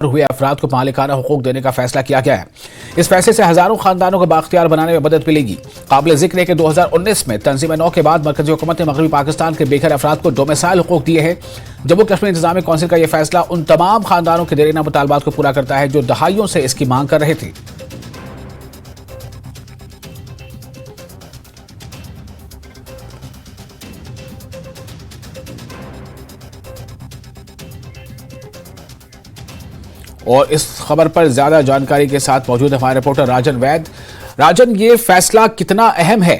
हुए अफराद को मालिकाना हुकूक देने का फैसला किया गया है। इस फैसले से हजारों खानदानों को बाख्तियार बनाने में मदद मिलेगी। काबिल जिक्र है कि 2019 में तंजीम 9 के बाद मरकजी हुकूमत ने मगरबी पाकिस्तान के बेघर अफराद को डोमिसाइल हुकूक दिए हैं। जम्मू कश्मीर इंतजामी कौंसिल का यह फैसला उन तमाम खानदानों के देरीना मुतालबात को पूरा करता है जो दहाइयों से इसकी मांग कर रहे थे। और इस खबर पर ज्यादा जानकारी के साथ मौजूद है हमारे रिपोर्टर राजन वैद। राजन, ये फैसला कितना अहम है?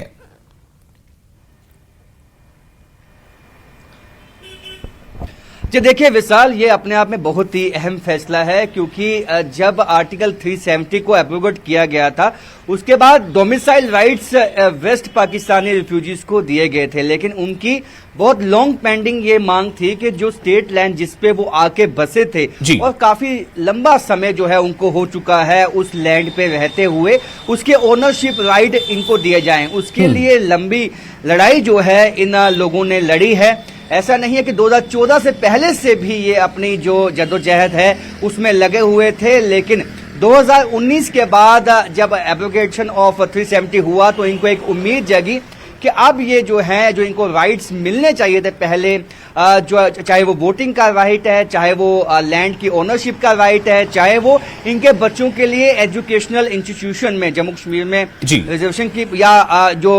जी देखिए विशाल, ये अपने आप में बहुत ही अहम फैसला है क्योंकि जब आर्टिकल 370 को एब्रोगेट किया गया था उसके बाद domicile rights West Pakistani refugees को दिए गए थे, लेकिन उनकी बहुत लॉन्ग पेंडिंग ये मांग थी कि जो स्टेट लैंड जिसपे वो आके बसे थे और काफी लंबा समय जो है उनको हो चुका है उस लैंड पे रहते हुए, उसके ओनरशिप राइट इनको दिए जाएं। उसके लिए लंबी लड़ाई जो है इन लोगों ने लड़ी है। ऐसा नहीं है कि 2014 से पहले से भी ये अपनी जो जद्दोजहद है उसमें लगे हुए थे, लेकिन 2019 के बाद जब एब्रोगेशन ऑफ 370 हुआ तो इनको एक उम्मीद जगी कि अब ये जो है जो इनको राइट्स मिलने चाहिए थे पहले, जो चाहे वो वोटिंग का राइट है, चाहे वो लैंड की ओनरशिप का राइट है, चाहे वो इनके बच्चों के लिए एजुकेशनल इंस्टीट्यूशन में जम्मू कश्मीर में रिजर्वेशन की या जो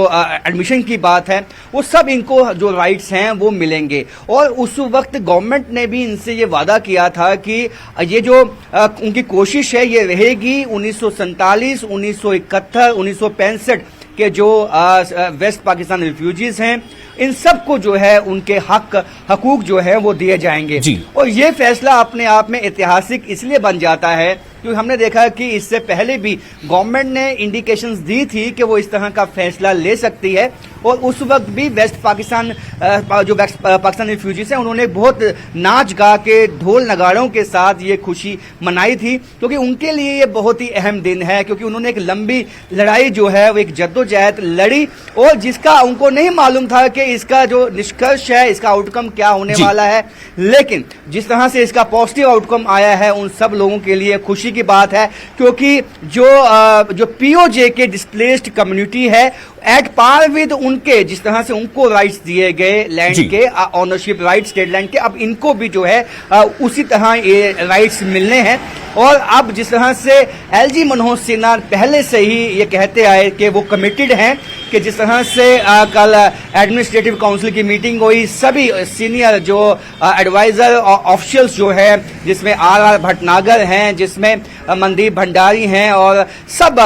एडमिशन की बात है, वो सब इनको जो राइट्स हैं वो मिलेंगे। और उस वक्त गवर्नमेंट ने भी इनसे ये वादा किया था कि ये जो उनकी कोशिश है ये रहेगी 1947, 1971, 1965 के जो वेस्ट पाकिस्तान रिफ्यूजीज हैं इन सबको जो है उनके हकूक जो है वो दिए जाएंगे। और ये फैसला अपने आप में ऐतिहासिक इसलिए बन जाता है क्योंकि हमने देखा कि इससे पहले भी गवर्नमेंट ने इंडिकेशंस दी थी कि वो इस तरह का फैसला ले सकती है और उस वक्त भी वेस्ट पाकिस्तान जो वेस्ट पाकिस्तान रिफ्यूजीज हैं उन्होंने बहुत नाच गा के ढोल नगाड़ों के साथ ये खुशी मनाई थी, क्योंकि उनके लिए ये बहुत ही अहम दिन है क्योंकि उन्होंने एक लंबी लड़ाई जो है वो एक जद्दोजहद लड़ी और जिसका उनको नहीं मालूम था कि इसका जो निष्कर्ष है इसका आउटकम क्या होने वाला है, लेकिन जिस तरह से इसका पॉजिटिव आउटकम आया है उन सब लोगों के लिए खुशी की बात है। क्योंकि जो पीओजे के डिस्प्लेस्ड कम्युनिटी है एट पार विद उनके जिस तरह से उनको राइट्स दिए गए लैंड के ओनरशिप राइट स्टेट लैंड के, अब इनको भी जो है उसी तरह ये राइट्स मिलने हैं। और अब जिस तरह से एलजी मनोज सिन्हा पहले से ही ये कहते आए कि वो कमिटेड हैं कि जिस तरह से कल एडमिनिस्ट्रेटिव काउंसिल की मीटिंग हुई, सभी सीनियर जो एडवाइजर ऑफिशियल्स जो है जिसमें आर भटनागर हैं, जिसमें मनदीप भंडारी हैं और सब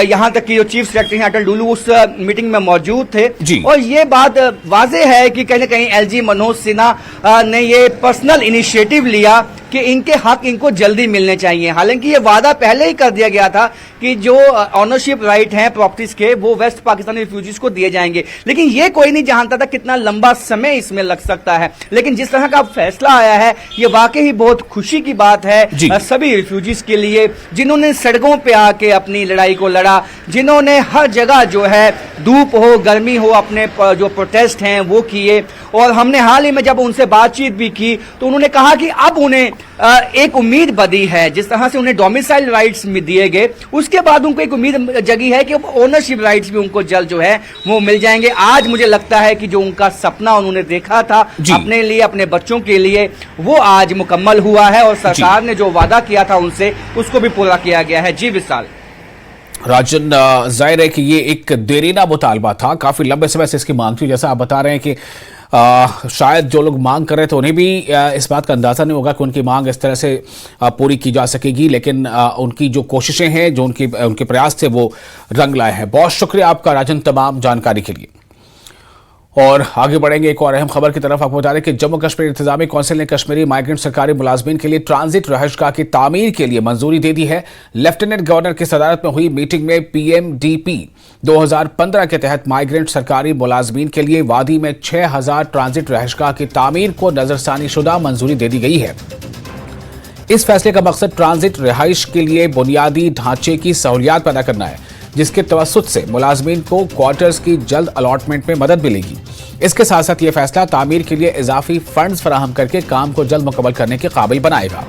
यहाँ तक कि जो चीफ सेक्रेटरी हैं अटल डुल्लू उस मीटिंग में मौजूद थे। और ये बात वाज़ेह है कि कहीं न कहीं एलजी मनोज सिन्हा ने ये पर्सनल इनिशिएटिव लिया कि इनके हक इनको जल्दी मिलने चाहिए। हालांकि ये वादा पहले ही कर दिया गया था कि जो ऑनरशिप राइट हैं प्रॉपर्टीज के वो वेस्ट पाकिस्तानी रिफ्यूजीज को दिए जाएंगे, लेकिन ये कोई नहीं जानता था कितना लंबा समय इसमें लग सकता है। लेकिन जिस तरह का फैसला आया है ये वाकई ही बहुत खुशी की बात है सभी रिफ्यूजीज के लिए, जिन्होंने सड़कों पे आके अपनी लड़ाई को लड़ा, जिन्होंने हर जगह जो है धूप हो गर्मी हो अपने जो प्रोटेस्ट हैं वो किए। और हमने हाल ही में जब उनसे बातचीत भी की तो उन्होंने कहा कि अब उन्हें एक उम्मीद बदी है, जिस तरह से उन्हें डोमिसाइल राइट्स में दिए गए उसके बाद उनको एक उम्मीद जगी है कि ओनरशिप राइट्स भी उनको जल्द जो है वो मिल जाएंगे। आज मुझे लगता है कि जो उनका सपना उन्होंने देखा था अपने लिए अपने बच्चों के लिए वो आज मुकम्मल हुआ है और सरकार ने जो वादा किया था उनसे उसको भी पूरा किया गया है। जी विशाल। राजन, जाहिर है कि ये एक देरीना मुतालबा था, काफी लंबे समय से इसकी मांग थी। जैसा आप बता रहे हैं कि शायद जो लोग मांग कर रहे थे उन्हें भी इस बात का अंदाजा नहीं होगा कि उनकी मांग इस तरह से पूरी की जा सकेगी, लेकिन उनकी जो कोशिशें हैं, जो उनके प्रयास थे वो रंग लाए हैं। बहुत शुक्रिया आपका राजन तमाम जानकारी के लिए। और आगे बढ़ेंगे एक और अहम खबर की तरफ। आपको बता दें कि जम्मू कश्मीर इंतजामी कौंसिल ने कश्मीरी माइग्रेंट सरकारी मुलाजमीन के लिए ट्रांजिट रहायशगाह की तामीर के लिए मंजूरी दे दी है। लेफ्टिनेंट गवर्नर की सदारत में हुई मीटिंग में पीएमडीपी 2015 के तहत माइग्रेंट सरकारी मुलाजमीन के लिए वादी में 6000 ट्रांजिट रहायशगाह की तामीर को नजरसानी शुदा मंजूरी दे दी गई है। इस फैसले का मकसद ट्रांजिट रिहाइश के लिए बुनियादी ढांचे की सहूलियात पैदा करना है, जिसके तवस्सुत से मुलाजमीन को क्वार्टर्स की जल्द अलॉटमेंट में मदद मिलेगी। इसके साथ साथ ये फैसला तामीर के लिए इजाफी फंड्स फराहम करके काम को जल्द मुकम्मल करने के काबिल बनाएगा।